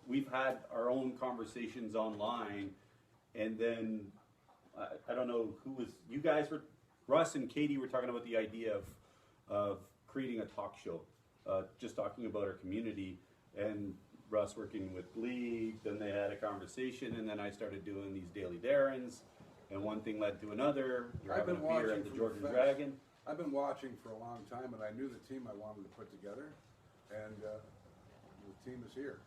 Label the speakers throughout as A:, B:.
A: we've had our own conversations online, and then I don't know who was, you guys were, Russ and Katie were talking about the idea of creating a talk show, just talking about our community, and Russ working with Lee, then they had a conversation, and then I started doing these daily Darrens, and one thing led to another. You're having a beer at the Georgian Dragon.
B: I've been watching for a long time, and I knew the team I wanted to put together, and the team is here.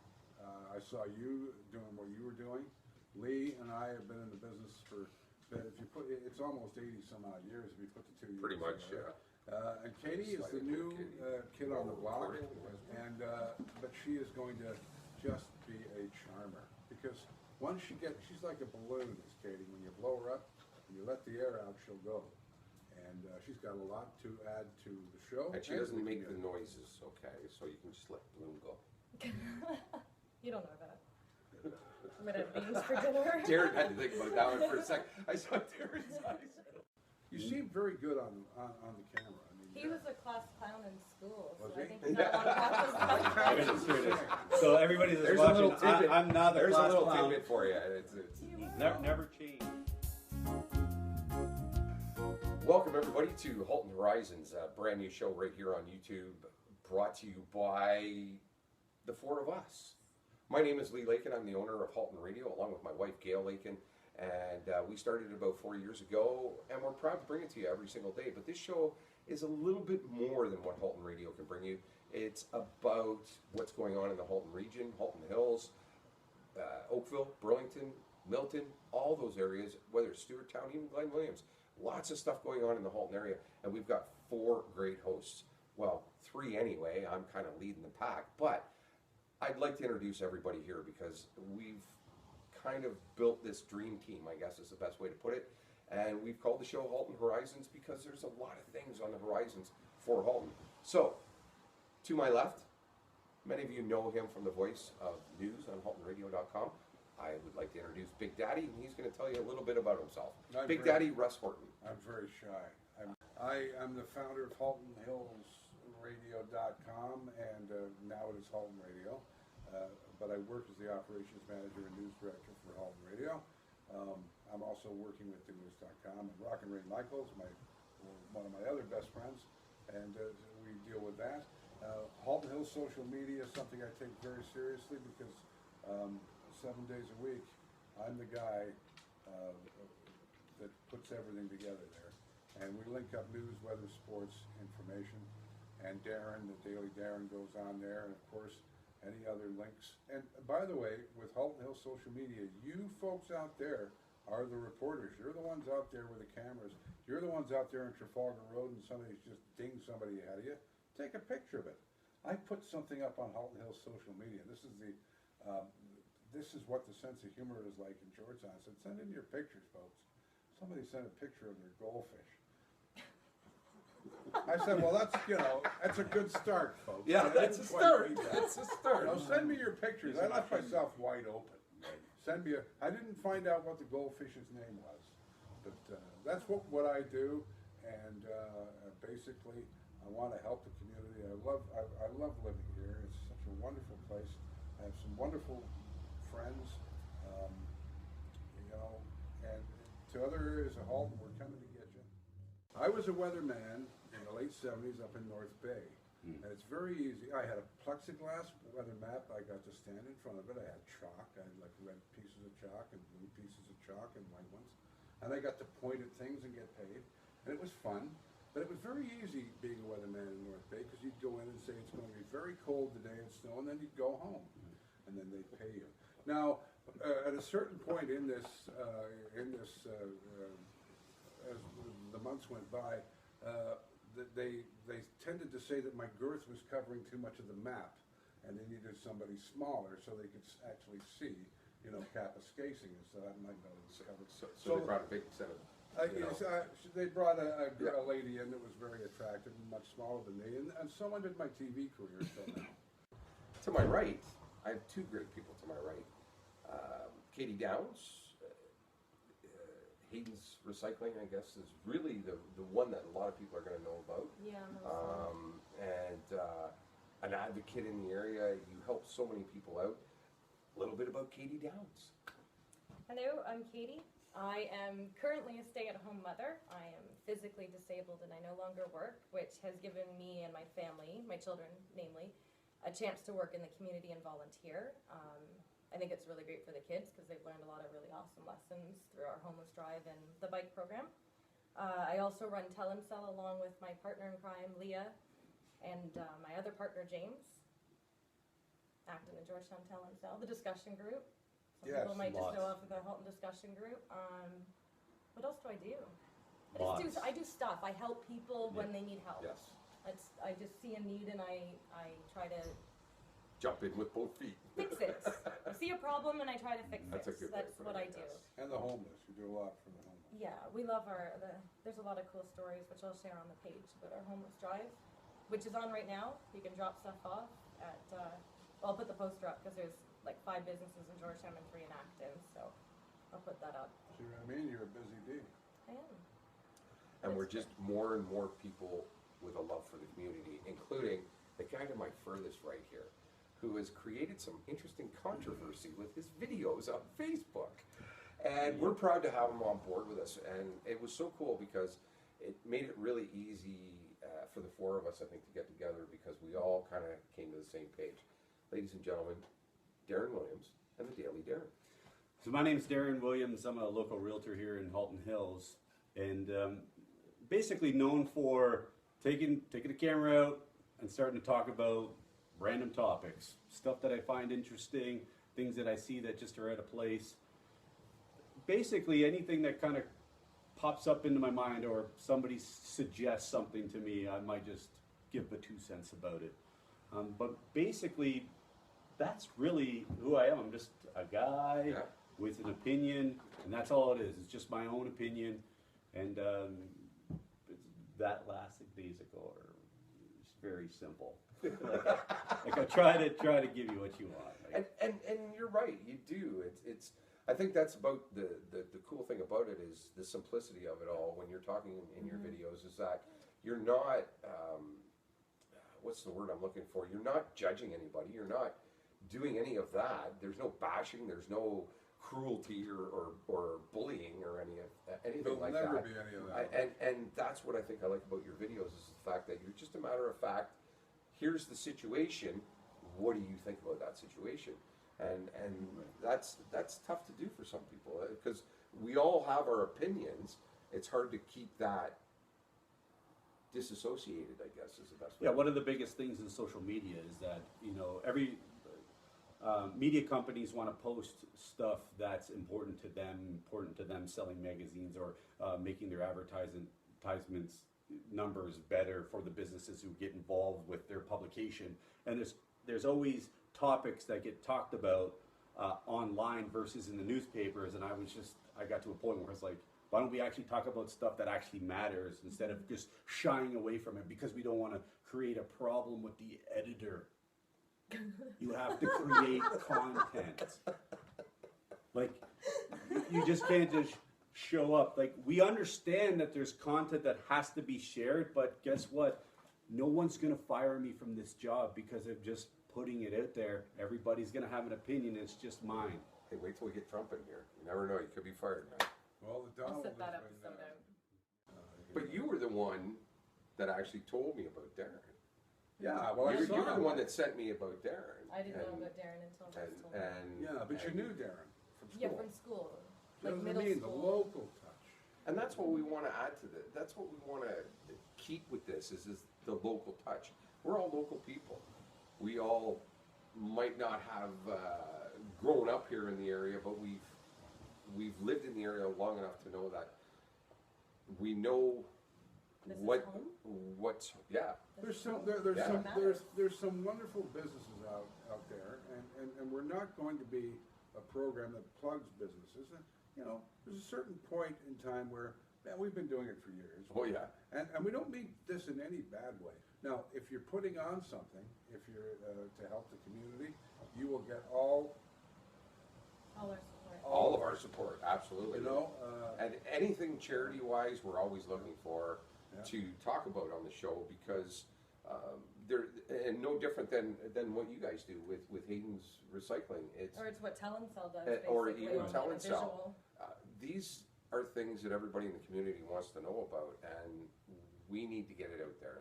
B: I saw you doing what you were doing. Lee and I have been in the business for, if you put, it's almost 80 some odd years if you put the 2 years.
C: Pretty much,
B: together.
C: yeah.
B: And Katie is the new kid on the block, and but she is going to just be a charmer, because once she's like a balloon, is Katie. When you blow her up and you let the air out, she'll go. And she's got a lot to add to the show.
C: And she doesn't make the noises, okay? So you can just let Bloom go.
D: You don't know that. I'm gonna have beans for dinner.
C: Darren had to think about that one for a second. I saw Darren's eyes.
B: You seem very good on the camera. I mean,
D: He was a class clown in school, so
B: Was
D: I
B: he?
D: think he's got a lot of practice.
A: Here it is. So everybody that's
C: There's a
A: watching,
C: little tidbit.
A: I'm not the
C: There's a
A: class
C: little
A: clown.
C: tidbit for you. It's
A: Never change.
C: Welcome everybody to Halton Horizons, a brand new show right here on YouTube, brought to you by the four of us. My name is Lee Lakin. I'm the owner of Halton Radio, along with my wife Gail Lakin, and we started about 4 years ago, and we're proud to bring it to you every single day. But this show is a little bit more than what Halton Radio can bring you. It's about what's going on in the Halton region, Halton Hills, Oakville, Burlington, Milton, all those areas, whether it's Stewarttown, even Glen Williams. Lots of stuff going on in the Halton area, and we've got 4 great hosts. Well, 3 anyway. I'm kind of leading the pack, but I'd like to introduce everybody here because we've kind of built this dream team, I guess is the best way to put it, and we've called the show Halton Horizons because there's a lot of things on the horizons for Halton. So, to my left, many of you know him from the voice of news on haltonradio.com. I would like to introduce Big Daddy, and he's going to tell you a little bit about himself. Big Daddy Russ Horton.
B: I'm very shy. I am the founder of haltonhillsradio.com, and now it is Halton Radio. But I work as the operations manager and news director for Halton Radio. I'm also working with thenews.com, and Rock and Ray Michaels, one of my other best friends, and we deal with that. Halton Hills social media is something I take very seriously because 7 days a week, I'm the guy that puts everything together there. And we link up news, weather, sports, information, and Darren, the Daily Darren goes on there, and of course, any other links. And by the way, with Halton Hills social media, you folks out there are the reporters. You're the ones out there with the cameras. You're the ones out there in Trafalgar Road and somebody's just dinged somebody ahead of you. Take a picture of it. I put something up on Halton Hills social media. This is what the sense of humor is like in Georgetown. I said, send in your pictures, folks. Somebody sent a picture of their goldfish. I said, well, that's a good start, folks.
C: Yeah, that's a start. That's a start.
B: Send me your pictures. I left myself wide open. Send me I didn't find out what the goldfish's name was, but that's what I do, and basically, I want to help the community. I love living here. It's such a wonderful place. I have some wonderful friends, and to other areas of Halton, we're coming to get you. I was a weatherman in the late 70s up in North Bay, and it's very easy. I had a plexiglass weather map. I got to stand in front of it. I had chalk. I had like red pieces of chalk and blue pieces of chalk and white ones, and I got to point at things and get paid, and it was fun. But it was very easy being a weatherman in North Bay because you'd go in and say it's going to be very cold today and snow, and then you'd go home, and then they'd pay you. Now, at a certain point in this, as the months went by, they tended to say that my girth was covering too much of the map, and they needed somebody smaller so they could actually see, Kapuskasing, and so that might not have covered.
C: So they brought a big set of.
B: They brought a lady in that was very attractive and much smaller than me, and so ended my TV career till now.
C: To my right, I have 2 great people to my right. Katie Downs, Hayden's Recycling, I guess, is really the one that a lot of people are going to know about.
D: Yeah.
C: And an advocate in the area. You help so many people out. bit about Katie Downs.
D: Hello, I'm Katie. I am currently a stay-at-home mother. I am physically disabled and I no longer work, which has given me and my family, my children namely, a chance to work in the community and volunteer. I think it's really great for the kids because they've learned a lot of really awesome lessons through our homeless drive and the bike program. I also run Tell and Sell along with my partner in crime, Leah, and my other partner, James. Acting in Georgetown Tell and Sell, the discussion group. Some
B: Yes,
D: people might just know
A: lots.
D: off of the Halton discussion group. What else do I do?
A: Lots.
D: I do stuff. I help people when they need help.
C: Yes.
D: I just see a need and I try to
C: Jump in with both feet.
D: fix it. I see a problem and I try to fix
C: That's a
D: it.
C: good way
D: That's
C: of
D: what I
C: putting
D: do.
C: it, yes.
B: And the homeless, you do a lot for the homeless.
D: Yeah, we love there's a lot of cool stories which I'll share on the page about our homeless drive, which is on right now. You can drop stuff off at, I'll put the poster up because there's like 5 businesses in Georgetown and 3 in Acton, so I'll put that up.
B: See what I mean? You're a busy bee.
D: I am.
C: And we're just more and more people with a love for the community, including the guy to my furthest right here, who has created some interesting controversy with his videos on Facebook. And we're proud to have him on board with us. And it was so cool because it made it really easy for the 4 of us, I think, to get together because we all kind of came to the same page. Ladies and gentlemen, Darren Williams and the Daily Darren.
A: So my name's Darren Williams. I'm a local realtor here in Halton Hills, and basically known for taking the camera out and starting to talk about random topics, stuff that I find interesting, things that I see that just are out of place. Basically anything that kind of pops up into my mind or somebody suggests something to me, I might just give the 2 cents about it. But basically, that's really who I am. I'm just a guy with an opinion, and that's all it is. It's just my own opinion, and that last days ago are it's very simple. Like I try to give you what you want. Like,
C: And you're right, you do. It's I think that's about the cool thing about it is the simplicity of it all when you're talking in your videos is that you're not what's the word I'm looking for? You're not judging anybody. You're not doing any of that. There's no bashing. There's no cruelty or bullying or anything
B: There'll
C: like
B: never
C: that.
B: be any of that.
C: And that's what I think I like about your videos is the fact that you're just a matter of fact. Here's the situation. What do you think about that situation? And that's tough to do for some people because we all have our opinions. It's hard to keep that disassociated, I guess, is the best way.
A: yeah, one of the biggest things in social media is that every media companies want to post stuff that's important to them selling magazines or making their advertisements numbers better for the businesses who get involved with their publication. And there's always topics that get talked about online versus in the newspapers. And I got to a point where it's like, why don't we actually talk about stuff that actually matters instead of just shying away from it because we don't want to create a problem with the editor. You have to create content. Like, you just can't just show up. Like, we understand that there's content that has to be shared, but guess what? No one's going to fire me from this job because of just putting it out there. Everybody's going to have an opinion. It's just mine.
C: Hey, wait till we get Trump in here. You never know. You could be fired, man.
B: Well, the
D: I'll
B: Donald
D: set that
B: has
D: episode
B: been,
D: out.
C: But you were the one that actually told me about Darren.
B: Yeah, well, I
C: you
B: saw
C: were the
B: him.
C: one that sent me about Darren.
D: I didn't know
C: And-
D: about Darren until I was told.
B: Yeah, but you knew Darren from school.
D: Yeah, from school.
B: That's
D: Like
B: what I
D: middle
B: mean,
D: school.
B: the local touch.
C: And that's what we want to add to this. That's what we want to keep with this is the local touch. We're all local people. We all might not have grown up here in the area, but we've lived in the area long enough to know that we know
D: This is
C: what
D: home?
C: what's yeah.
B: There's some wonderful businesses out there, and we're not going to be a program that plugs businesses. And, there's a certain point in time where, man, we've been doing it for years.
C: Oh yeah.
B: And we don't mean this in any bad way. Now, if you're putting on something, if you're to help the community, you will get all
D: All our support.
C: All of our support, absolutely.
B: You know,
C: and anything charity-wise, we're always looking for
B: Yeah.
C: to talk about on the show because and no different than what you guys do with Hayden's Recycling.
D: Or it's what Telencell does,
C: Or
D: basically,
C: even
D: only in a
C: Telencell.
D: visual.
C: These are things that everybody in the community wants to know about, and we need to get it out there.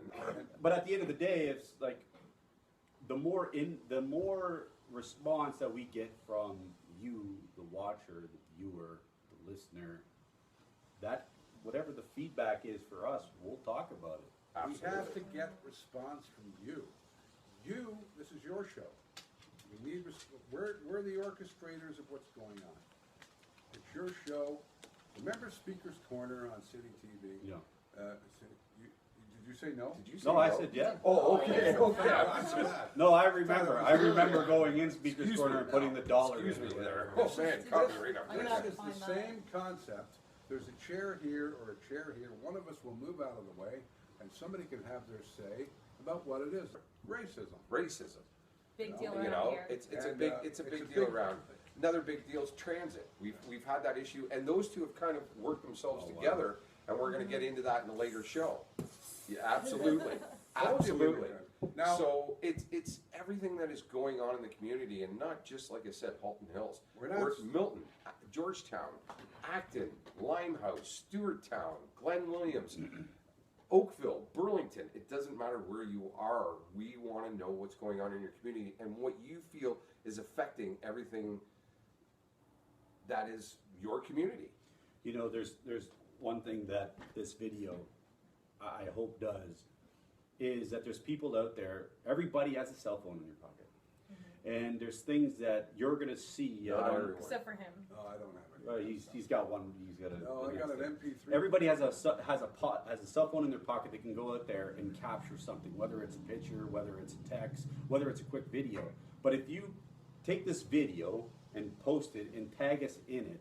A: But at the end of the day, it's like the more response that we get from you, the watcher, the viewer, the listener, that whatever the feedback is for us, we'll talk about it.
C: Absolutely.
B: We have to get response from you. This is your show. We need, we're the orchestrators of what's going on. It's your show. Remember Speaker's Corner on City TV?
A: Yeah.
B: Did you say no?
C: Did you say
A: No, I said yeah.
C: Oh, okay, okay.
A: No, I remember going in Speaker's Corner and putting the dollar in
C: Excuse me there.
A: there.
C: Oh man, copyright up
D: I'm
C: there.
D: gonna
B: It's
D: find
B: the
D: that.
B: same concept. There's a chair here or a chair here. One of us will move out of the way, and somebody can have their say about what it is. Racism.
C: Racism.
D: Big deal
C: You
D: around
C: know,
D: here.
C: it's a
B: And,
C: big
B: it's a
C: deal
B: big-
C: around. Another big deal is transit. We've had that issue, and those two have kind of worked themselves
A: Oh, wow.
C: together, and we're going to get into that in a later show. Yeah, absolutely,
B: Totally
C: absolutely.
B: different. Now,
C: So it's everything that is going on in the community, and not just like I said, Halton Hills.
B: We're not-
C: Milton, Georgetown, Acton, Limehouse, Stewarttown, Glen Williams, Oakville, Burlington. It doesn't matter where you are. We want to know what's going on in your community and what you feel is affecting everything that is your community.
A: You know, there's one thing that this video, I hope does, is that there's people out there, everybody has a cell phone in your pocket. And there's things that you're gonna see.
C: Not everyone.
D: Except for him.
B: no, I don't have any.
A: He's got one. He's got a.
B: No, I got an MP3.
A: Everybody has a cell phone in their pocket that can go out there and capture something, whether it's a picture, whether it's a text, whether it's a quick video. But if you take this video and post it and tag us in it,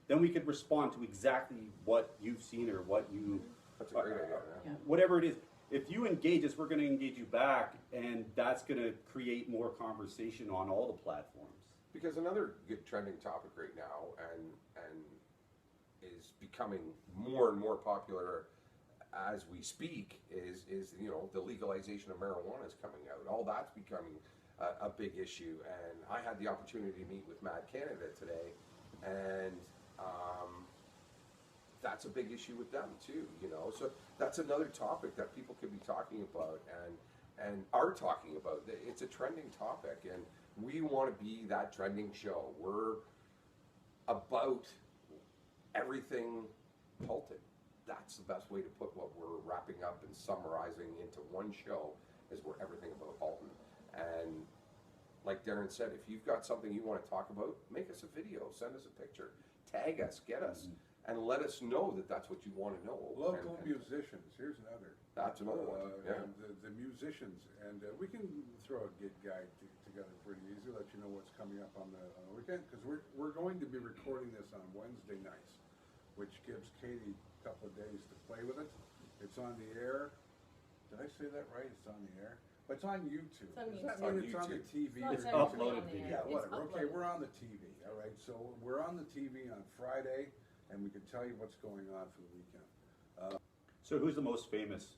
A: then we could respond to exactly what you've seen or what you.
C: That's a great idea.
D: Yeah.
A: Whatever it is. If you engage us, we're going to engage you back, and that's going to create more conversation on all the platforms.
C: Because another good trending topic right now, and is becoming more and more popular as we speak, is you know, the legalization of marijuana is coming out. All that's becoming a big issue, and I had the opportunity to meet with Mad Canada today, and that's a big issue with them too. You know, so that's another topic that people could be talking about and are talking about. It's a trending topic, and we want to be that trending show. We're about everything halted. That's the best way to put what we're wrapping up and summarizing into one show, is we're everything about Halton. And like Darren said, if you've got something you want to talk about, make us a video, send us a picture, tag us, get us, and let us know that that's what you want to know.
B: Local
C: And
B: musicians, here's another.
C: that's another one. Yeah.
B: And the musicians, and we can throw a gig guide together pretty easy, let you know what's coming up on the weekend, because we're going to be recording this on Wednesday nights, which gives Katie a couple of days to play with it. It's on the air. Did I say that right? It's on the air. But it's on YouTube.
D: It's on
B: Does that
C: YouTube.
B: mean it's on the TV?
D: It's not
B: or
D: technically
A: uploaded
D: on the
A: video.
D: air.
B: Yeah,
D: It's
B: whatever. Okay,
D: uploaded.
B: we're on the TV, all right? So we're on the TV on Friday, and we can tell you what's going on for the weekend.
A: So who's the most famous?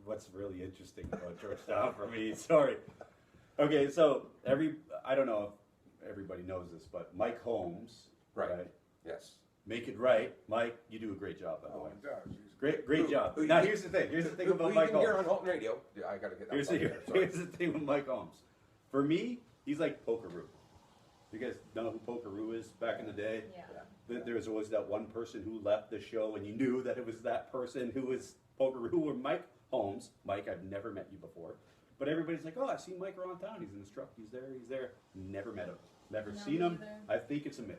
A: What's really interesting about Georgetown for me? Sorry. Okay, so I don't know if everybody knows this, but Mike Holmes,
C: Right. Yes.
A: Make it right, Mike. You do a great job, by the
B: Oh,
A: way.
B: it does. He's
A: Great job.
C: who
A: Now
C: you-
A: here's the thing. Here's the thing
C: Who
A: about
C: you
A: Mike
C: can hear
A: Holmes.
C: on Halton Radio. Yeah, I gotta get that.
A: Here's
C: plug in
A: the,
C: there, sorry.
A: here's the thing with Mike Holmes. For me, he's like Pokeroo. You guys know who Pokeroo is back in the day?
D: Yeah.
A: There was always that one person who left the show, and you knew that it was that person who was Pokeroo or Mike Holmes. Mike, I've never met you before. But everybody's like, oh, I've seen Mike around town. He's in his truck. He's there. Never met him. Never
D: No,
A: seen
D: me
A: him.
D: either.
A: I think it's a myth.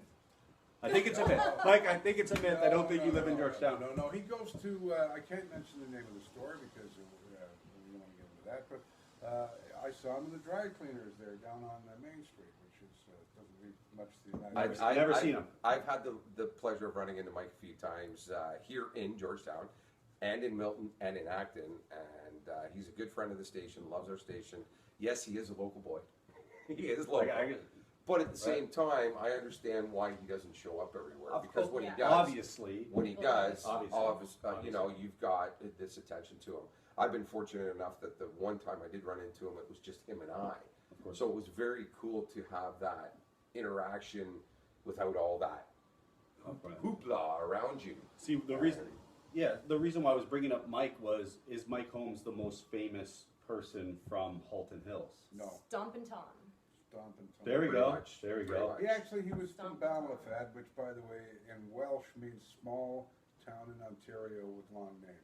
A: I think it's a myth. Mike, I think it's a myth. I don't think you live in Georgetown.
B: No, he goes to, I can't mention the name of the store because we don't want to get into that, but I saw him in the dry cleaners there down on Main Street, which is, doesn't leave much to the United
A: I've never seen him.
C: I've had the pleasure of running into Mike a few times here in Georgetown, and in Milton, and in Acton, and he's a good friend of the station, loves our station. Yes, he is a local boy. He is local. But at the same time, I understand why he doesn't show up everywhere,
A: Of
C: because
A: course,
C: when he
D: yeah.
C: does,
A: Obviously.
C: when he does,
A: Obviously.
C: you know, you've got this attention to him. I've been fortunate enough that the one time I did run into him, it was just him and I.
A: Of course.
C: So it was very cool to have that interaction without all that hoopla around you.
A: See, the reason why I was bringing up Mike is Mike Holmes the most famous person from Halton Hills?
B: No,
D: Stompin' Tom.
B: Stompin' Tom.
A: There we
C: Pretty
A: go.
C: much,
A: There we
C: pretty
A: go.
C: much.
B: He was from Ballyfad, which, by the way, in Welsh means small town in Ontario with long name.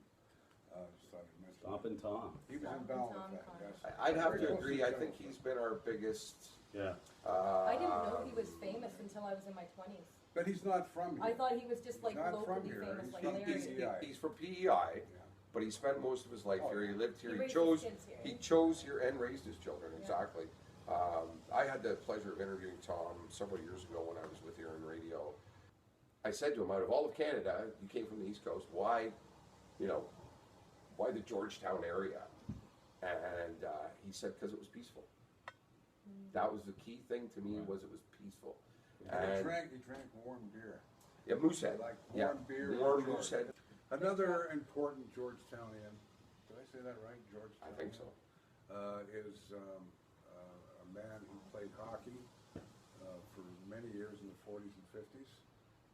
B: Just thought I'd mention that.
A: Stompin' Tom.
B: He was in
D: Stompin' Tom
B: Ballyfad,
D: Connor.
B: yes.
C: I'd have
B: Very
C: to
B: close
C: agree. I think
B: Ballyfad.
C: he's been our biggest.
A: Yeah.
D: I didn't know he was famous until I was in my 20s.
B: But he's not from here.
D: I thought he was just like
B: Not from
D: locally
B: here.
D: famous,
B: He's
D: like
B: from
D: Larry.
B: PEI.
C: He's from PEI,
B: Yeah.
C: but he spent most of his life
B: Oh,
C: here. He
B: yeah.
C: lived here.
D: He
C: He
D: raised
C: chose.
D: his kids here.
C: He chose here and raised his children.
D: Yeah.
C: Exactly. I had the pleasure of interviewing Tom several years ago when I was with Aaron Radio. I said to him, out of all of Canada, you came from the East Coast. Why, why the Georgetown area? And he said, because it was peaceful. That was the key thing to me, was it was peaceful.
B: He
C: And
B: drank warm beer.
C: yeah, Moosehead.
B: Like
C: Yeah,
B: warm beer.
C: warm
B: and
C: Moosehead.
B: Another important Georgetownian, did I say that right? Georgetown?
C: I think so.
B: Is a man who played hockey for many years in the 40s and 50s,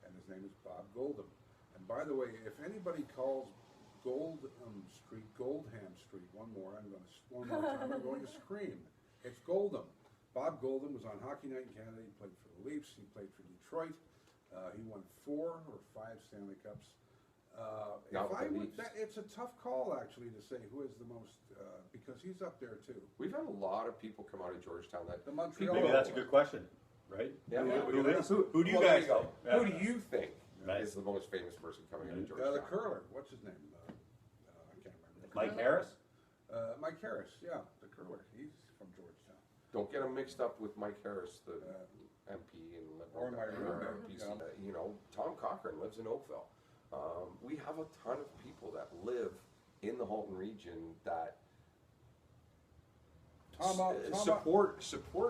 B: and his name is Bob Goldham. And by the way, if anybody calls Goldham Street Goldham Street, one more time, I'm going to scream. It's Goldham. Bob Goldham was on Hockey Night in Canada. He played for the Leafs. He played for Detroit. He won 4 or 5 Stanley Cups.
C: Not with the Leafs.
B: It's a tough call, actually, to say who is the most, because he's up there too.
C: We've had a lot of people come out of Georgetown that
B: The Montreal.
A: Maybe that's a good question, right?
C: Yeah.
A: Who do you
C: Well, there
A: guys
C: you go.
A: think?
C: Who do you think
A: Right.
C: is the most famous person coming out of
B: The
C: Georgetown?
B: curler, what's his name? I can't remember.
A: Mike Harris?
B: Mike Harris, yeah, the curler. He's from Georgetown.
C: Don't get him mixed up with Mike Harris, the MP and
B: Or my roommate,
C: PC.
B: yeah.
C: Tom Cochran lives in Oakville. We have a ton of people that live in the Halton region that support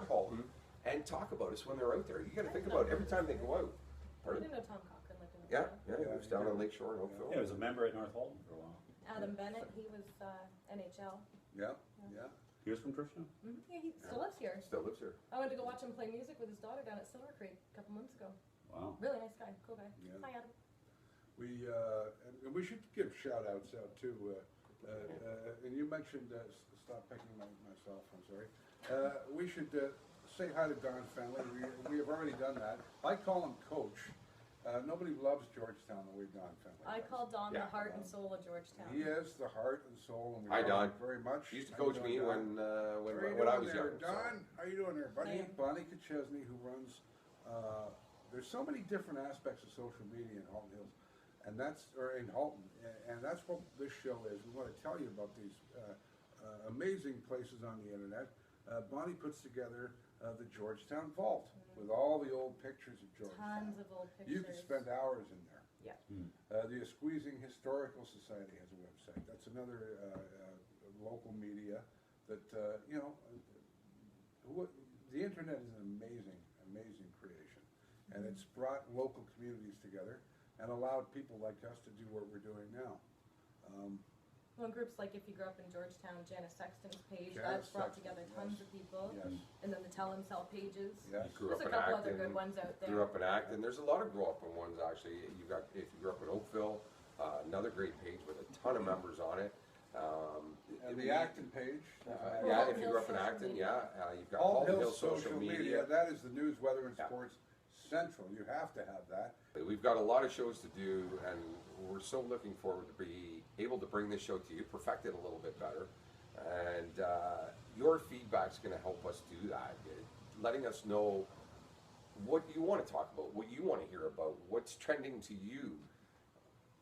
C: Halton and talk about us when they're out there. You got to think about it every time they go out.
D: I
C: Pardon?
D: didn't know Tom Cochran lived in
C: Yeah,
D: Oakville.
C: he lives down on Lake Shore in Oakville.
A: Yeah, he was a member at North Halton for a while.
D: Adam Bennett, he was NHL.
B: Yeah.
A: He was from Trishna?
D: Yeah, he still lives here.
C: Still lives here.
D: I went to go watch him play music with his daughter down at Silver Creek a couple months ago.
A: Wow.
D: Really nice guy, cool guy.
B: Yeah.
D: Hi, Adam.
B: And we should give shout outs out too. And you mentioned, stop picking myself, I'm sorry. We should say hi to Don's family. We have already done that. I call him Coach. Nobody loves Georgetown the way Don family
D: I
B: does.
D: call Don
C: Yeah.
D: the heart and soul of Georgetown.
B: He is the heart and soul, and we
C: Hi,
B: love
C: Don.
B: him very much.
C: He used to
B: How you
C: coach
B: doing,
C: me
B: Don?
C: when I was
B: there,
C: young. so.
B: Don? How you doing there, buddy?
D: Hey.
B: Bonnie Kachesney, who runs. There's so many different aspects of social media in Halton Hills, and in Halton, and that's what this show is. We want to tell you about these amazing places on the internet. Bonnie puts together the Georgetown Vault with all the old pictures of Georgetown.
D: Tons of old pictures.
B: You could spend hours in there.
D: Yeah.
B: The Squeezing Historical Society has a website. That's another local media that, the internet is an amazing, amazing creation. And it's brought local communities together and allowed people like us to do what we're doing now.
D: Well, groups like If You Grew Up in Georgetown, Janice Sexton's page,
B: Janice
D: that's brought
B: Sexton,
D: together
B: yes.
D: tons of people.
B: Yes,
D: And then the Tell and Sell pages.
B: yes.
C: Grew
D: There's
C: up
D: a
C: in
D: couple other
C: Acton.
D: good ones out there.
C: Grew up in Acton. There's a lot of grow up in ones actually. You got if you grew up in Oakville, another great page with a ton of members on it.
B: And the Acton page.
C: Yeah, if
D: Halton
C: you grew up in
D: Hills
C: Acton,
D: social
C: yeah, you've got
B: Halton
C: Halton
B: Hills
C: Hills
B: social media, that is the news, weather, and
C: Yeah.
B: sports central. You have to have that.
C: We've got a lot of shows to do, and we're so looking forward to be able to bring this show to you, perfect it a little bit better. And your feedback's going to help us do that, letting us know what you want to talk about, what you want to hear about, what's trending to you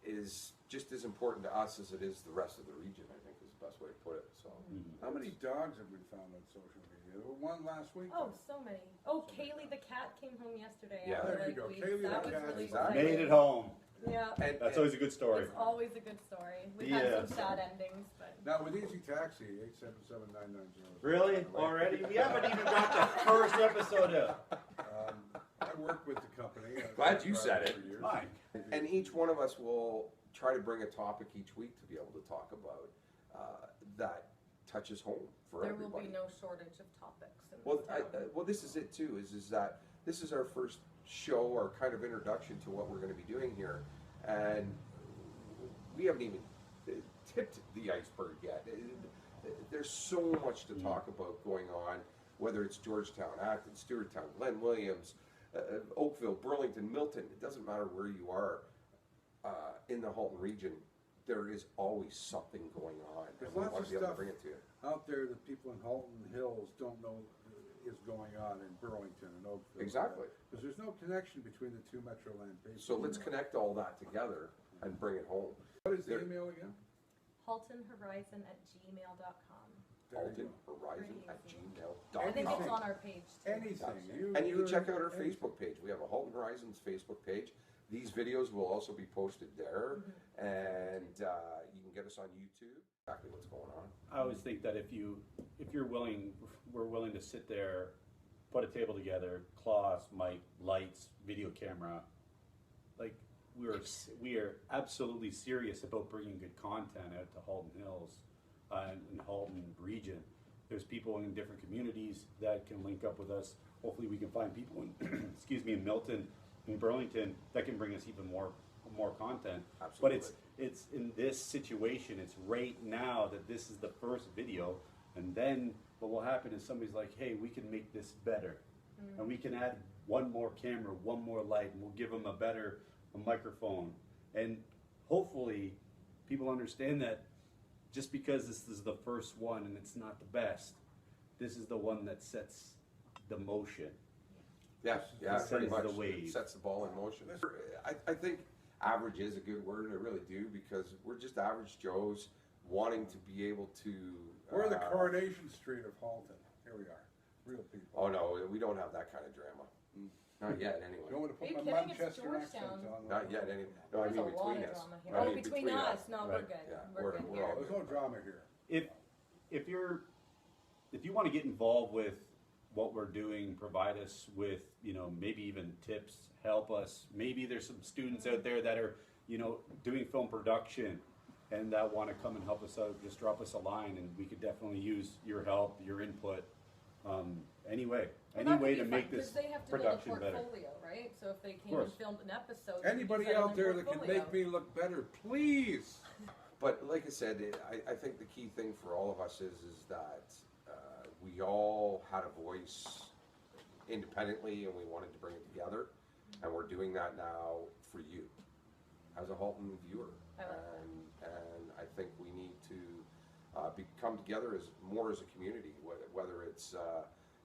C: is just as important to us as it is the rest of the region, I think is the best way to put it. So,
B: How many dogs have we found on social media? There were one last week.
D: Oh, so many. Oh, Kaylee the cat came home yesterday.
C: Yeah.
D: after,
B: There you
D: like,
B: go.
D: weeks.
B: Kaylee the
D: that was
B: cat.
D: really
C: Exactly.
A: Made
D: exciting.
A: it home.
D: Yeah.
C: and,
A: That's always a good story.
D: It's always a good story. We've
A: Yeah.
D: had some sad endings, but
B: Now with Easy Taxi, 877-990.
A: Really? Already? We haven't even got the first episode out.
B: I work with the company. I've
C: Glad you
B: been
C: said
B: for
C: it.
B: years.
A: Mike.
C: and each one of us will try to bring a topic each week to be able to talk about. that touches home for
D: There
C: everybody.
D: will be no shortage of topics in
C: Well,
D: this town.
C: well, this is it too. Is that this is our first show or kind of introduction to what we're going to be doing here, and we haven't even tipped the iceberg yet. There's so much to talk about going on, whether it's Georgetown, Acton, Stewarttown, Glen Williams, Oakville, Burlington, Milton. It doesn't matter where you are in the Halton region. There is always something going on.
B: There's
C: and we
B: lots
C: want
B: of
C: to be able to
B: stuff
C: bring it to you.
B: out there that people in Halton Hills don't know is going on in Burlington and Oakville.
C: Exactly.
B: Because there's no connection between the two Metroland papers.
C: So let's connect all that together and bring it home.
B: What is the
C: There-
B: email again?
D: HaltonHorizon@gmail.com.
B: There you go.
C: HaltonHorizon@gmail.com.
D: I think it's
B: Anything.
D: on our page too.
B: Anything.
C: And you can check out our
B: anything.
C: Facebook page. We have a Halton Horizons Facebook page. These videos will also be posted there, and you can get us on YouTube. Exactly what's going on.
A: I always think that if you're willing, we're willing to sit there, put a table together, cloths, mic, lights, video camera. Like we are absolutely serious about bringing good content out to Halton Hills and Halton region. There's people in different communities that can link up with us. Hopefully, we can find people in excuse me in Milton, in Burlington, that can bring us even more content.
C: Absolutely.
A: But it's in this situation, it's right now that this is the first video, and then what will happen is somebody's like, hey, we can make this better, and we can add one more camera, one more light, and we'll give them a microphone, and hopefully people understand that just because this is the first one and it's not the best, this is the one that sets the motion.
C: Yeah,
A: Sends
C: pretty much.
A: the wave.
C: It sets the ball in motion. I think average is a good word. I really do, because we're just average Joes wanting to be able to.
B: We're the Coronation Street of Halton. Here we are. Real people.
C: Oh no, we don't have that kind of drama. Not yet,
B: Do you
C: anyway.
B: want me to
D: Are you
B: put my
D: kidding? It's
B: Manchester accent
D: Georgetown.
B: on?
C: Not yet, anyway. No, I
D: There's
C: mean
D: a lot
C: between
D: of
C: us.
D: drama here.
C: I
D: Oh,
C: mean
D: between us. No, we're
A: Right.
D: good.
C: Yeah,
D: We're good
C: we're
D: here.
C: all
B: There's no drama here.
A: If you want to get involved with what we're doing, provide us with, maybe even tips, help us. Maybe there's some students out there that are, doing film production and that want to come and help us out. Just drop us a line, and we could definitely use your help, your input. Anyway,
D: Well,
A: any
D: that
A: way
D: would
A: to
D: be
A: make
D: fun, 'cause
A: this
D: they have to
A: production
D: build a
A: better.
D: portfolio, right? So if they came
A: course.
D: and filmed an episode, they could
B: Anybody
D: use that in
B: out
D: their
B: there that can
D: portfolio.
B: make me look better, please.
C: But like I said, I think the key thing for all of us is that we all had a voice independently, and we wanted to bring it together, and we're doing that now for you as a Halton viewer.
D: I like
C: And I think we need to come together as a community, whether it's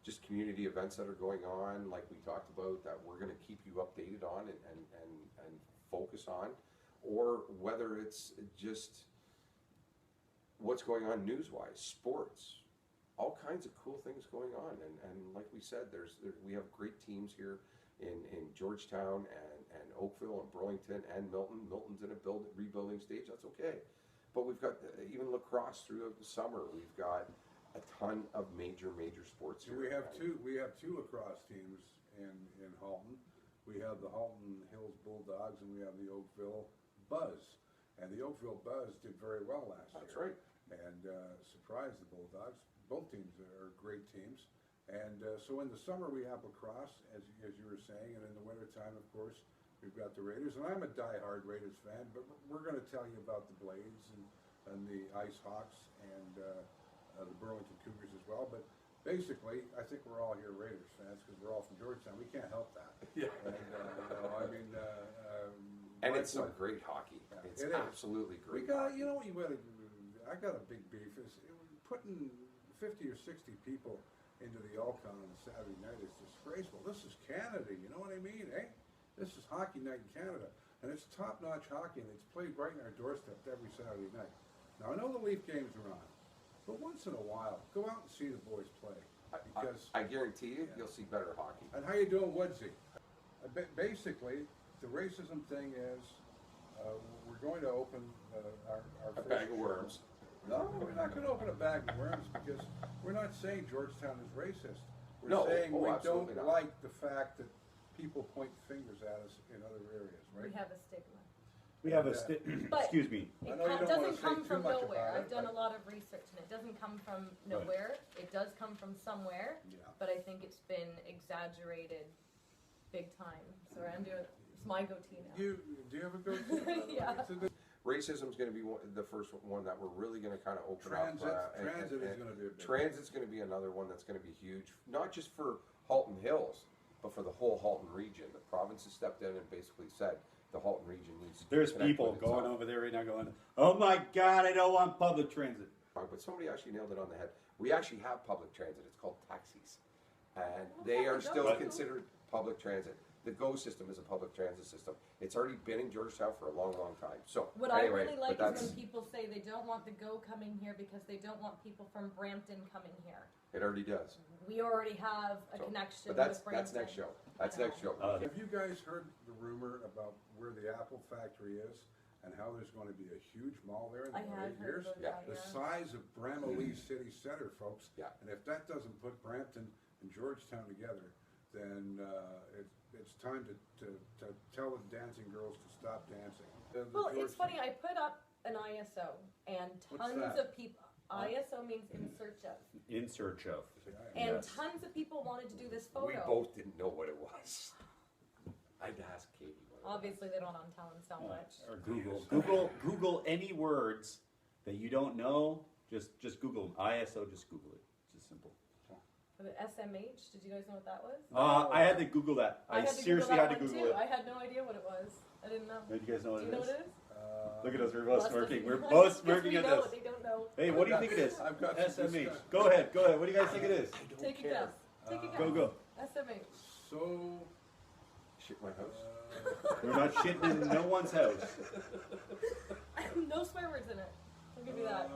C: just community events that are going on, like we talked about, that we're going to keep you updated on and focus on, or whether it's just what's going on news-wise, sports, all kinds of cool things going on. And like we said, we have great teams here in Georgetown and Oakville and Burlington and Milton. Milton's in a rebuilding stage. That's okay. But we've got even lacrosse throughout the summer. We've got a ton of major sports here.
B: We have two lacrosse teams in Halton. We have the Halton Hills Bulldogs, and we have the Oakville Buzz. And the Oakville Buzz did very well last year.
C: That's right.
B: And surprised the Bulldogs. Both teams are great teams. And so in the summer we have lacrosse, as you were saying, and in the wintertime, of course, we've got the Raiders. And I'm a diehard Raiders fan, but we're going to tell you about the Blades and the Ice Hawks and the Burlington Cougars as well. But basically, I think we're all here Raiders fans because we're all from Georgetown. We can't help that.
C: Yeah. And it's some great hockey.
B: Yeah,
C: It's
B: it is.
C: absolutely
B: We
C: great.
B: got, I got a big beef. Putting 50 or 60 people into the Alcon on a Saturday night is disgraceful. This is Canada, you know what I mean, eh? This is hockey night in Canada, and it's top-notch hockey, and it's played right in our doorstep every Saturday night. Now, I know the Leaf games are on, but once in a while, go out and see the boys play. Because
C: I guarantee you, you'll see better hockey.
B: and how you doing, Woodsy? Basically, the racism thing is, we're going to open our
C: A
B: first
C: bag of
B: show.
C: worms.
B: No, we're not going to open a bag of worms because we're not saying Georgetown is racist. We're
C: No,
B: saying we
C: absolutely
B: don't
C: not.
B: like the fact that people point fingers at us in other areas, right?
D: We have a stigma.
A: We have a,
D: But-
A: excuse me,
B: I
D: It
B: know you don't wanna
D: doesn't
B: say
D: come
B: too
D: from
B: much
D: nowhere.
B: about it,
D: I've done
B: but-
D: a lot of research, and it doesn't come from nowhere. It does come from somewhere,
B: Yeah.
D: but I think it's been exaggerated big time. Sorry, it's my goatee now.
B: Do you have a goatee?
D: Yeah.
C: Racism's going to be the first one that we're really going to kind of open up.
B: Transit is gonna be a big.
C: Transit's going to be another one that's going to be huge, not just for Halton Hills, but for the whole Halton region. The province has stepped in and basically said the Halton region needs to
A: there's
C: connect
A: people
C: with
A: going
C: itself.
A: over there right now going, oh my God, I don't want public transit.
C: But somebody actually nailed it on the head. We actually have public transit. It's called taxis. And
D: Oh,
C: they are
D: the
C: still
D: GO.
C: considered public transit. The GO system is a public transit system. It's already been in Georgetown for a long, long time. So
D: What
C: anyway,
D: I really like
C: but
D: is
C: that's,
D: when people say they don't want the GO coming here because they don't want people from Brampton coming here.
C: it already does.
D: We already have a
C: So,
D: connection
C: But that's
D: with Brampton.
C: next show. That's next show.
B: Have you guys heard the rumor about where the Apple factory is and how there's going to be a huge mall there in
D: I
B: about
D: have
B: 8
D: heard
B: years?
D: about
C: Yeah.
D: that,
B: The
D: yeah.
B: size of Bramalea City Center, folks.
C: Yeah.
B: And if that doesn't put Brampton and Georgetown together, then it's time to tell the dancing girls to stop dancing. The
D: Well, it's
B: Georgetown-
D: funny, I put up an ISO, and
B: What's
D: tons
B: that?
D: of people, ISO means in search of,
A: In search of.
D: and
A: Yes.
D: tons of people wanted to do this
C: We
D: photo.
C: both didn't know what it was. I'd ask Katie what it was.
D: Obviously, they don't on talent so much.
A: Or Google any words that you don't know, just Google them. ISO, just Google it. It's just simple.
D: The SMH, did you guys know what that was?
A: I had to Google that. I
D: had to
A: seriously
D: Google
A: had
D: that
A: to
D: one
A: Google
D: too.
A: it.
D: I had no idea what it was. I didn't know.
A: Do you guys know what
D: Do you
A: it
D: know
A: is?
D: what it is?
A: Look at us, we're both
D: Lots of-
A: smirking. We're
D: I
A: both
D: guess
A: smirking
D: we
A: at
D: know
A: this.
D: what they don't know.
A: Hey, what do you think it is?
B: I've got some
A: SMH.
B: discuss-
A: Go ahead, go ahead. What do you guys think it is?
C: I don't
D: Take a
C: care.
D: guess. Take a guess.
A: Go, go.
D: SMH.
B: So,
C: Shit my house.
A: We're not shitting in no one's house.
D: No swear words in it. I'll give you that.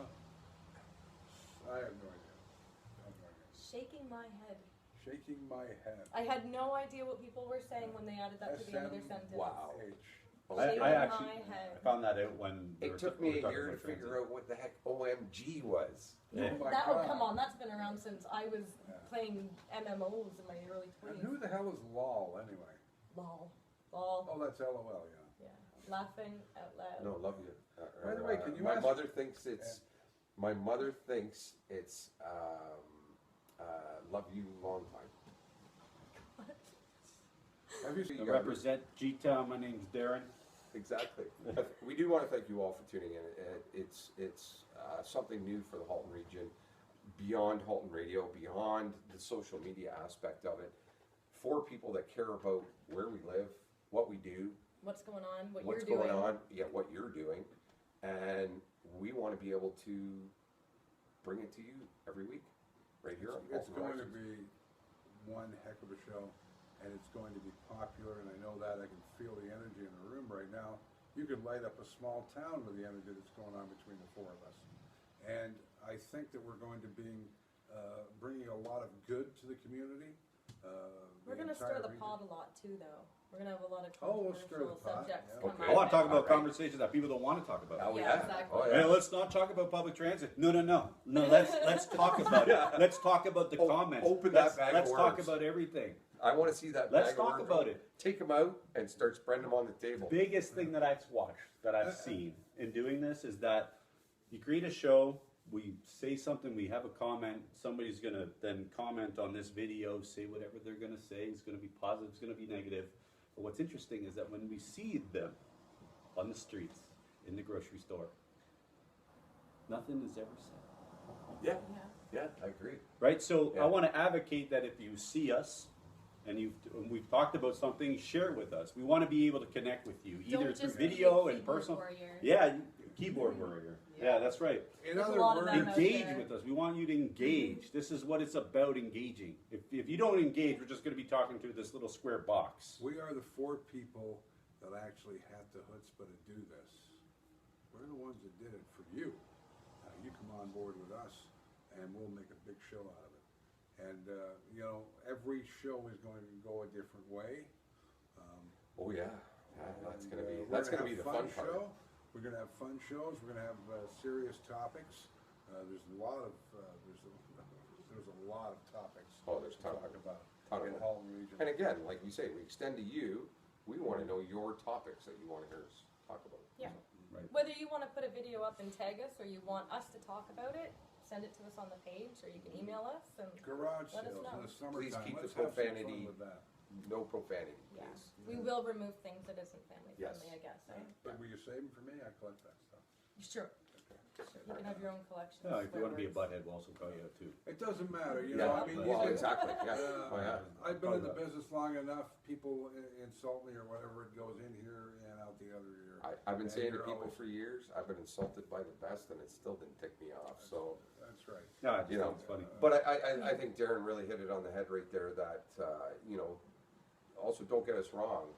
B: I have no idea. I have no idea.
D: Shaking my head.
B: Shaking my head.
D: I had no idea what people were saying when they added that to the end of their
B: SM,
D: sentence.
C: Wow.
B: H.
D: Shaking
A: I actually
D: my head.
A: found that out when we
C: It
A: were
C: took
A: we
C: me
A: were
C: a
A: talking
C: year to
A: about
C: figure
A: transit.
C: out what the heck OMG was.
A: Yeah.
B: Oh my
D: That,
B: God.
D: come on, that's been around since I was
B: Yeah.
D: playing MMOs in my early
B: And
D: 20s.
B: who the hell is LOL anyway?
D: Lol. Lol.
B: Oh, that's LOL, yeah.
D: Yeah. Laughing out loud.
C: No, love you.
B: By the way, can you
C: my
B: ask-
C: mother thinks it's. My mother thinks it's. Love you long time.
B: Have you seen?
A: I represent G-Town. My name's Darren.
C: Exactly. We do want to thank you all for tuning in. It's something new for the Halton region, beyond Halton Radio, beyond the social media aspect of it, for people that care about where we live, what we do,
D: What's going on? What
C: what's
D: you're
C: going
D: doing?
C: on, yeah, what you're doing, and we want to be able to bring it to you every week, right here on
B: It's
C: Halton
B: going to
C: Horizons.
B: be one heck of a show, and it's going to be popular, and I know that. I can feel the energy in the room right now. You could light up a small town with the energy that's going on between the four of us. And I think that we're going to be bringing a lot of good to the community.
D: We're going to stir the pot a lot too, though. We're going to have a lot of
B: Oh, we'll stir the
D: controversial
B: pot,
D: subjects
B: yeah.
D: come
C: Okay.
A: I
D: up.
A: want to talk about
C: Alright.
A: conversations that people don't want to talk about.
C: Oh,
D: Yeah,
C: yeah.
D: exactly.
C: Oh,
A: Hey,
C: yeah.
A: let's not talk about public transit. No. Let's talk about it. Let's talk about the comments.
C: open that
A: let's,
C: bag of
A: Let's talk
C: worms.
A: about everything.
C: I want to see that.
A: Let's
C: bag of
A: talk
C: worms.
A: about it.
C: Take them out and start spreading them on the table.
A: Biggest thing that I've watched, that I've seen in doing this is that you create a show, we say something, we have a comment, somebody's gonna then comment on this video, say whatever they're gonna say, it's gonna be positive, it's gonna be negative. But what's interesting is that when we see them on the streets, in the grocery store, nothing is ever said.
C: Yeah,
D: Yeah.
C: yeah, I agree.
A: Right? So
C: Yeah.
A: I want to advocate that if you see us and we've talked about something, share it with us. We want to be able to connect with you, either
D: Don't
A: through
D: just be a
A: video and
D: keyboard
A: personal.
D: warrior.
A: Yeah, keyboard warrior. Yeah, that's right.
B: In
D: There's a
B: other
D: lot of
B: words,
D: them out
A: Engage
D: there.
A: with us. We want you to engage. This is what it's about, engaging. If you don't engage, we're just going to be talking to this little square box.
B: we are the four people that actually had the chutzpah to do this. We're the ones that did it for you. You come on board with us, and we'll make a big show out of it. And you know, every show is going to go a different way.
C: Oh yeah, that's
B: And,
C: gonna be
B: we're
C: that's gonna
B: have
C: be the
B: fun
C: fun part.
B: show. We're gonna have fun shows. We're gonna have serious topics. There's a lot of there's a lot of topics
C: Oh, there's
B: to
C: ton
B: talk
C: of
B: about
C: ton of
B: in
C: them.
B: Halton region.
C: And again, like you say, we extend to you. We want to know your topics that you want to hear us talk about it.
D: Yeah.
A: Right.
D: Whether you want to put a video up and tag us, or you want us to talk about it, send it to us on the page, or you can email us. And
B: Garage
D: Let us
B: sales
D: know.
B: in the summertime.
C: keep the
B: Let's have some fun
C: profanity-
B: with that.
C: No profanity,
D: yeah,
C: please.
D: we will remove things that isn't family
C: Yes.
D: friendly, I guess. Eh?
B: But will you save them for me? I collect that stuff.
D: Sure. You can have your own collection.
A: Yeah,
D: of
A: if you want to be a
D: swear
A: butthead, we'll also call you out too.
B: It doesn't matter, you
C: Yeah,
B: know, I mean,
C: well,
B: these are-
C: exactly, yeah.
B: Uh,
C: Oh, yeah.
B: I've been in the business long enough, people insult me or whatever, it goes in here and out the other ear.
C: I've been
B: And
C: saying to
B: you're
C: people
B: always-
C: for years, I've been insulted by the best, and it still didn't tick me off. So,
B: That's right.
A: No, I just
C: You know,
A: think it's funny.
C: but I think Darren really hit it on the head right there. That you know, also don't get us wrong.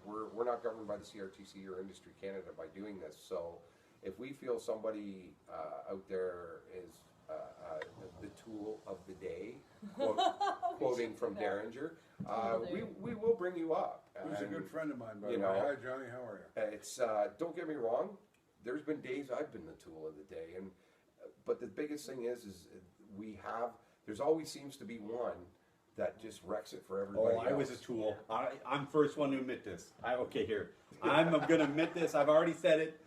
C: We're not governed by the CRTC or Industry Canada by doing this. So, if we feel somebody out there is the tool of the day, quoting
D: should
C: from
D: do that.
C: Derringer,
D: Will do.
C: we will bring you up.
B: Who's a
C: And
B: good friend of mine, by
C: you
B: the way.
C: know,
B: Hi, Johnny, how are you?
C: It's don't get me wrong. There's been days I've been the tool of the day, and but the biggest thing is we have. There's always seems to be one that just wrecks it for everybody.
A: Oh, I was a
C: else.
A: tool. I'm first one to admit this. Okay, here. I'm gonna admit this. I've already said it.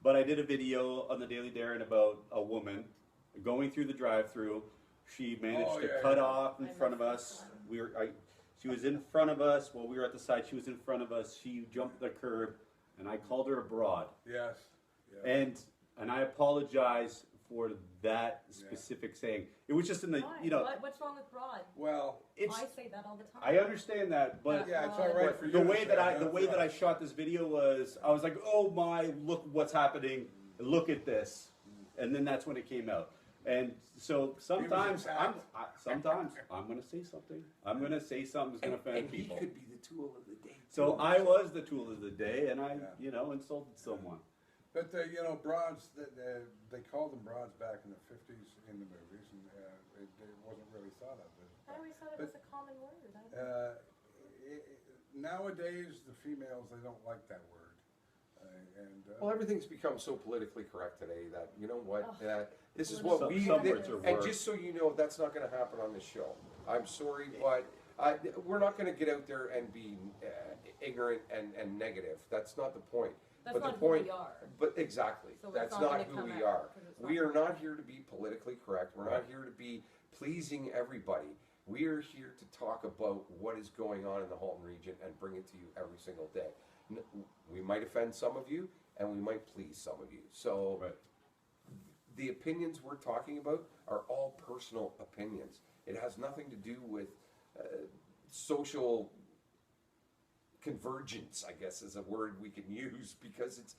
A: But I did a video on the Daily Darren about a woman going through the drive-through. She managed
B: Oh,
A: to
B: yeah,
A: cut
B: yeah.
A: off in
D: I
A: front of
D: missed
A: us.
D: that
A: She was in front of us while we were at the side. She was in front of us. She jumped the curb, and I called her a broad.
B: Yes.
A: And I apologize for that specific saying. It was just in the,
D: Why?
A: you know,
D: What's wrong with broad?
B: Well,
A: it's.
D: I say that all the time.
A: I understand that, but
B: yeah, it's all right for you.
A: the
B: to
A: way
B: say
A: that
B: it,
A: the
B: not
A: way
B: for
A: that I
B: us.
A: shot this video was, I was like, oh my, look what's happening, look at this, and then that's when it came out. And so sometimes
B: attacked.
A: I'm gonna say something. I'm gonna say something that's gonna offend
C: and he
A: people.
C: could be the tool of the day.
A: So
C: too.
A: I was the tool of the day, and I,
B: Yeah.
A: insulted someone.
B: But, you know, broads, they called them broads back in the 50s in the movies, and it wasn't really thought of as.
D: I always thought it was a common word.
B: Nowadays, the females, they don't like that word.
C: Well, everything's become so politically correct today that you know what.
D: Ugh.
C: This is
D: Some-
C: what we
A: some
C: did,
A: words are
C: and
A: worse.
C: just so you know, that's not going to happen on this show. I'm sorry, but we're not going to get out there and be ignorant and negative. That's not the point.
D: That's
C: but
D: not
C: the
D: who
C: point,
D: we are.
C: But exactly,
D: So it's
C: that's
D: not
C: not
D: gonna
C: who
D: come
C: we
D: out,
C: are.
D: 'cause it's
C: We
D: not.
C: are not here to be politically correct. We're
A: Right.
C: not here to be pleasing everybody. We are here to talk about what is going on in the Halton region and bring it to you every single day. We might offend some of you, and we might please some of you. So
A: Right.
C: the opinions we're talking about are all personal opinions. It has nothing to do with social convergence, I guess is a word we can use, because it's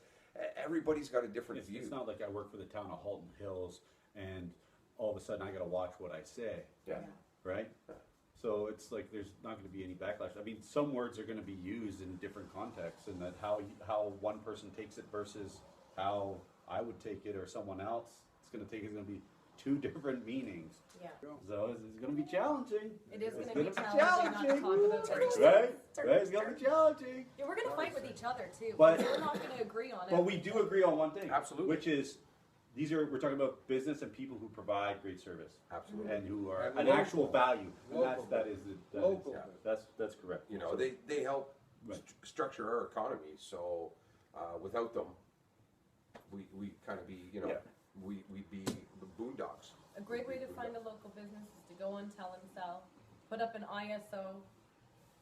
C: everybody's got a different view.
A: It's not like I work for the town of Halton Hills, and all of a sudden I gotta watch what I say.
C: Yeah.
A: Right? So it's like there's not going to be any backlash. I mean, some words are going to be used in different contexts, and that how one person takes it versus how I would take it or someone else, it's going to be two different meanings.
D: Yeah.
A: So it's going to be challenging.
D: It is
A: It's
D: going to be
A: gonna
D: challenging not to talk about things.
A: Right? It's going to be challenging.
D: Yeah, we're going to fight with each other too.
A: But-
D: we're not going to agree on it.
A: But we do agree on one thing.
C: Absolutely.
A: Which is, we're talking about business and people who provide great service.
C: Absolutely.
A: And who are
B: And
A: an
B: local.
A: actual value. And
B: Local.
A: that is that's correct.
C: You know,
A: So-
C: they help
A: Right.
C: structure our economy. So without them, we kind of be, you know,
A: Yeah.
C: we'd be the boondocks.
D: A great way to find a local business is to go on Tell and Sell, put up an ISO,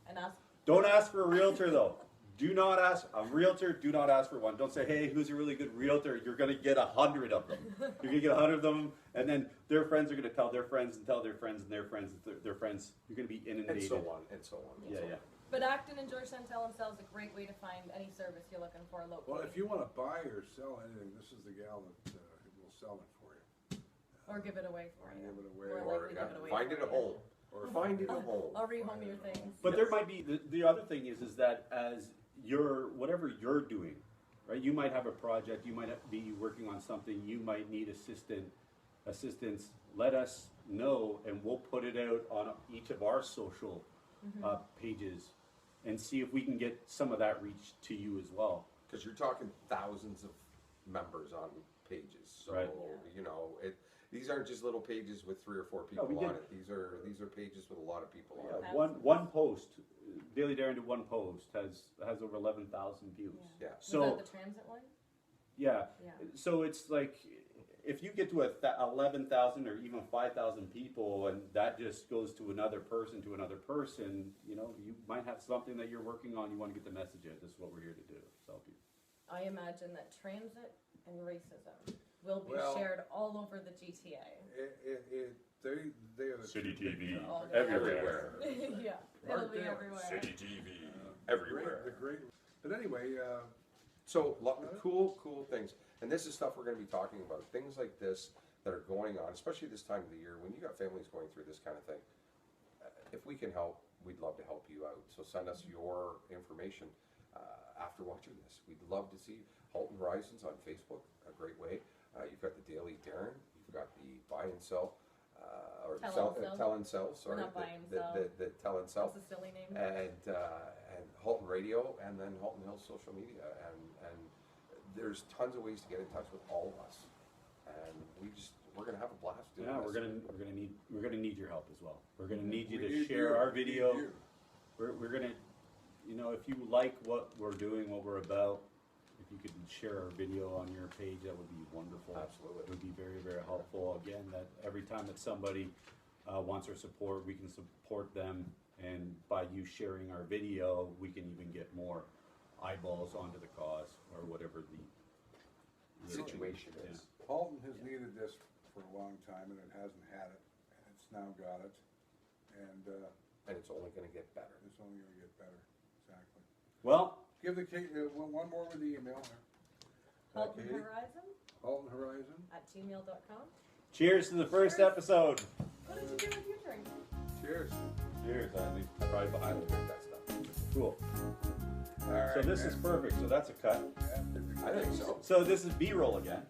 D: and ask.
A: Don't ask for a realtor though. Do not ask a realtor. Do not ask for one. Don't say, "Hey, who's a really good realtor?" You're gonna get 100 of them. You're gonna get 100 of them, and then their friends are gonna tell their friends and tell their friends and their friends and their friends. You're gonna be inundated.
C: And so on, and so on. and
A: Yeah,
C: so
A: yeah.
C: on.
D: But Acton and Georgetown Tell and Sell is a great way to find any service you're looking for locally.
B: Well, if you want to buy or sell anything, this is the gal that will sell it for you.
D: or give it away for
B: Or
D: you.
B: give it away.
D: More
C: Or
D: likely give it away
C: find
D: for
C: it a
D: you.
C: home.
B: Or
C: Find it a home.
D: I'll rehome your things.
A: But there might be the other thing is that as whatever you're doing, right? You might have a project. You might be working on something. You might need assistance. Let us know, and we'll put it out on each of our social pages, and see if we can get some of that reach to you as well.
C: Because you're talking thousands of members on pages. So
A: Right.
C: you know, these aren't just little pages with 3 or 4
A: No,
C: people
A: we
C: on
A: did.
C: it. These are pages with a lot of people on
A: Yeah,
C: it.
A: one post Daily Darren did one post, has over 11,000 views.
C: Yeah.
A: So
D: Was that the transit one?
A: yeah,
D: Yeah.
A: so it's like if you get to 11,000 or even 5,000 people, and that just goes to another person, you know, you might have something that you're working on. You want to get the message out. This is what we're here to do. So
D: I imagine that transit and racism will be
B: Well-
D: shared all over the GTA.
B: They are the
C: City
B: two big
C: TV
B: towns.
C: everywhere.
D: Yeah,
B: Mark
D: it'll be
B: Taylor.
D: everywhere.
C: City TV
B: The
C: everywhere.
B: great. But anyway,
C: So cool things, and this is stuff we're going to be talking about. Things like this that are going on, especially this time of the year when you got families going through this kind of thing. If we can help, we'd love to help you out. So send us your information after watching this. We'd love to see Halton Horizons on Facebook, a great way. You've got the Daily Darren, you've got the buy and sell, or tell and sell. Sorry,
D: Not buy and
C: the,
D: sell.
C: the tell and sell.
D: That's a silly name.
C: And Halton Radio, and then Halton Hills social media, and there's tons of ways to get in touch with all of us, and we're gonna have a blast doing
A: yeah,
C: this.
A: we're gonna need your help as well. We're gonna need you
B: we
A: to
B: need
A: share
B: you.
A: our
B: We need
A: video.
B: you.
A: We're gonna, you know, if you like what we're doing, what we're about, if you could share our video on your page, that would be wonderful.
C: Absolutely.
A: It would be very, very helpful. Again, that every time that somebody wants our support, we can support them, and by you sharing our video, we can even get more eyeballs onto the cause or whatever the
C: Situation
A: Yeah.
C: is.
B: Halton has needed this for a long time, and it hasn't had it, and it's now got it, and
C: And it's only gonna get better.
B: it's only going to get better. Exactly.
A: Well,
B: Give the one more with the email.
D: Halton
B: Katie?
D: Horizon
B: Halton Horizon.
D: @gmail.com.
A: cheers to the first
D: Cheers.
A: episode.
D: What did you do with your drink?
B: Cheers.
A: Cheers. I think probably
C: I
A: behind
C: don't drink that stuff.
A: Cool.
B: All right.
A: So this is
B: man.
A: perfect. So that's a cut.
C: I think so.
A: So this is B-roll again.